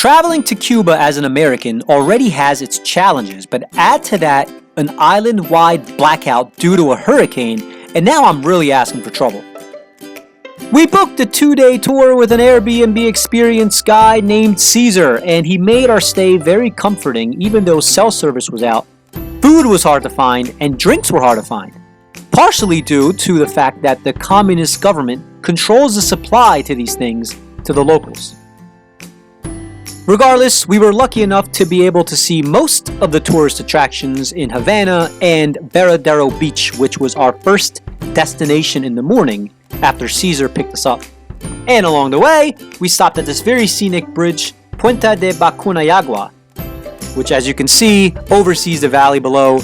Traveling to Cuba as an American already has its challenges, but add to that an island-wide blackout due to a hurricane, and now I'm really asking for trouble. We booked a 2-day tour with an Airbnb experienced guy named Caesar, and he made our stay very comforting even though cell service was out. Food was hard to find, and drinks were hard to find, partially due to the fact that the communist government controls the supply to these things to the locals. Regardless, we were lucky enough to be able to see most of the tourist attractions in Havana and Veradero Beach, which was our first destination in the morning after Caesar picked us up. And along the way, we stopped at this very scenic bridge, Puente de Bacunayagua, which, as you can see, oversees the valley below.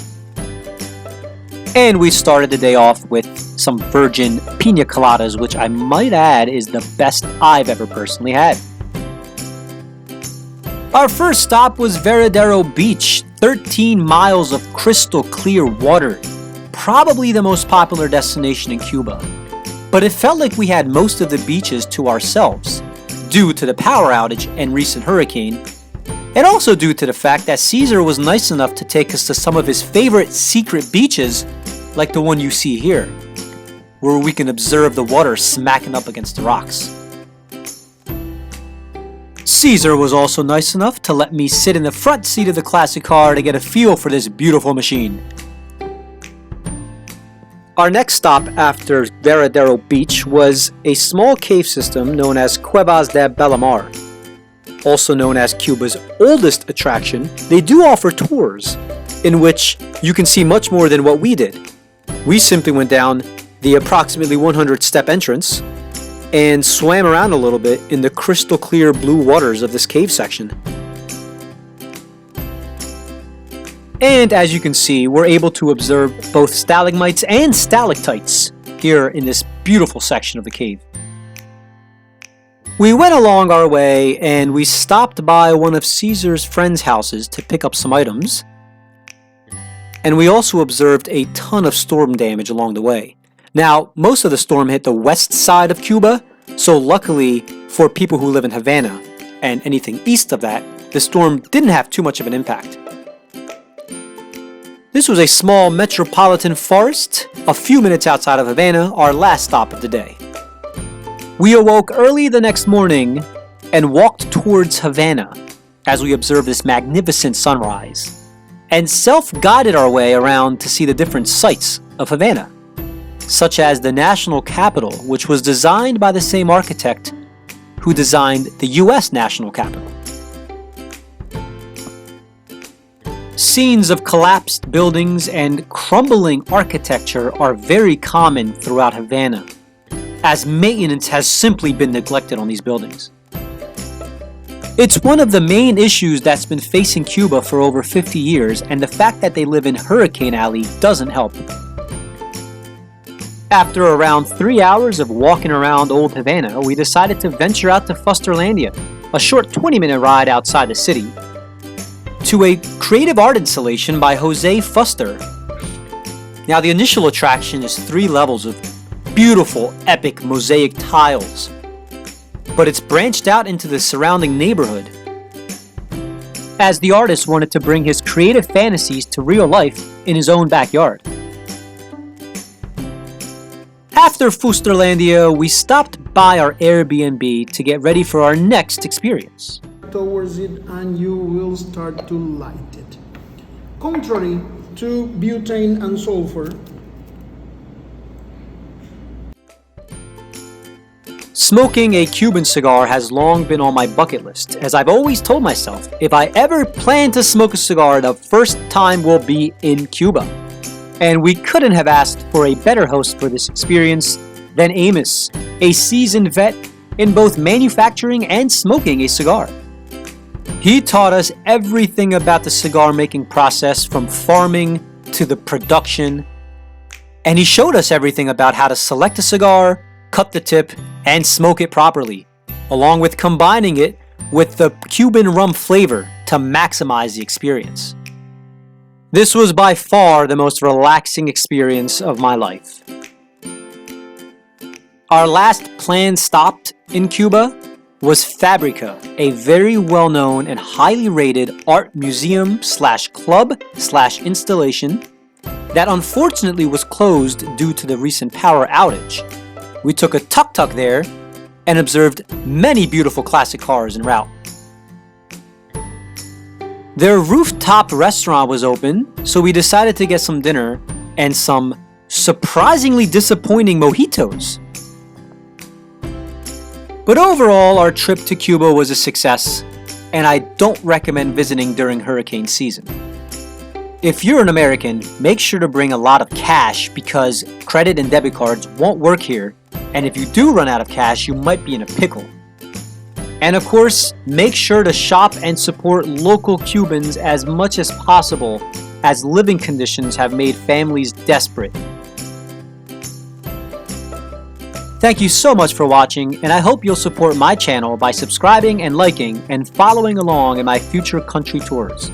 And we started the day off with some virgin pina coladas, which I might add is the best I've ever personally had. Our first stop was Veradero Beach, 13 miles of crystal clear water, probably the most popular destination in Cuba. But it felt like we had most of the beaches to ourselves, due to the power outage and recent hurricane, and also due to the fact that Caesar was nice enough to take us to some of his favorite secret beaches, like the one you see here, where we can observe the water smacking up against the rocks. Caesar was also nice enough to let me sit in the front seat of the classic car to get a feel for this beautiful machine. Our next stop after Veradero Beach was a small cave system known as Cuevas de Belamar. Also known as Cuba's oldest attraction, they do offer tours, in which you can see much more than what we did. We simply went down the approximately 100-step entrance and swam around a little bit in the crystal clear blue waters of this cave section. And as you can see, we're able to observe both stalagmites and stalactites here in this beautiful section of the cave. We went along our way and we stopped by one of Caesar's friends' houses to pick up some items. And we also observed a ton of storm damage along the way. Now, most of the storm hit the west side of Cuba, so luckily for people who live in Havana and anything east of that, the storm didn't have too much of an impact. This was a small metropolitan forest, a few minutes outside of Havana, our last stop of the day. We awoke early the next morning and walked towards Havana as we observed this magnificent sunrise, and self-guided our way around to see the different sights of Havana, such as the National Capitol, which was designed by the same architect who designed the US National Capitol. Scenes of collapsed buildings and crumbling architecture are very common throughout Havana, as maintenance has simply been neglected on these buildings. It's one of the main issues that's been facing Cuba for over 50 years, and the fact that they live in Hurricane Alley doesn't help. After around 3 hours of walking around Old Havana, we decided to venture out to Fusterlandia, a short 20-minute ride outside the city, to a creative art installation by Jose Fuster. Now, the initial attraction is 3 levels of beautiful, epic mosaic tiles, but it's branched out into the surrounding neighborhood, as the artist wanted to bring his creative fantasies to real life in his own backyard. After Fusterlandia, we stopped by our Airbnb to get ready for our next experience. Towards it and you will start to light it. Contrary to butane and sulfur, smoking a Cuban cigar has long been on my bucket list, as I've always told myself, if I ever plan to smoke a cigar, the first time will be in Cuba. And we couldn't have asked for a better host for this experience than Amos, a seasoned vet in both manufacturing and smoking a cigar. He taught us everything about the cigar making process, from farming to the production, and he showed us everything about how to select a cigar, cut the tip, and smoke it properly, along with combining it with the Cuban rum flavor to maximize the experience. This was by far the most relaxing experience of my life. Our last planned stop in Cuba was Fabrica, a very well-known and highly rated art museum slash club slash installation that unfortunately was closed due to the recent power outage. We took a tuk-tuk there and observed many beautiful classic cars en route. Their rooftop restaurant was open, so we decided to get some dinner and some surprisingly disappointing mojitos. But overall, our trip to Cuba was a success, and I don't recommend visiting during hurricane season. If you're an American, make sure to bring a lot of cash because credit and debit cards won't work here, and if you do run out of cash, you might be in a pickle. And of course, make sure to shop and support local Cubans as much as possible, as living conditions have made families desperate. Thank you so much for watching, and I hope you'll support my channel by subscribing and liking and following along in my future country tours.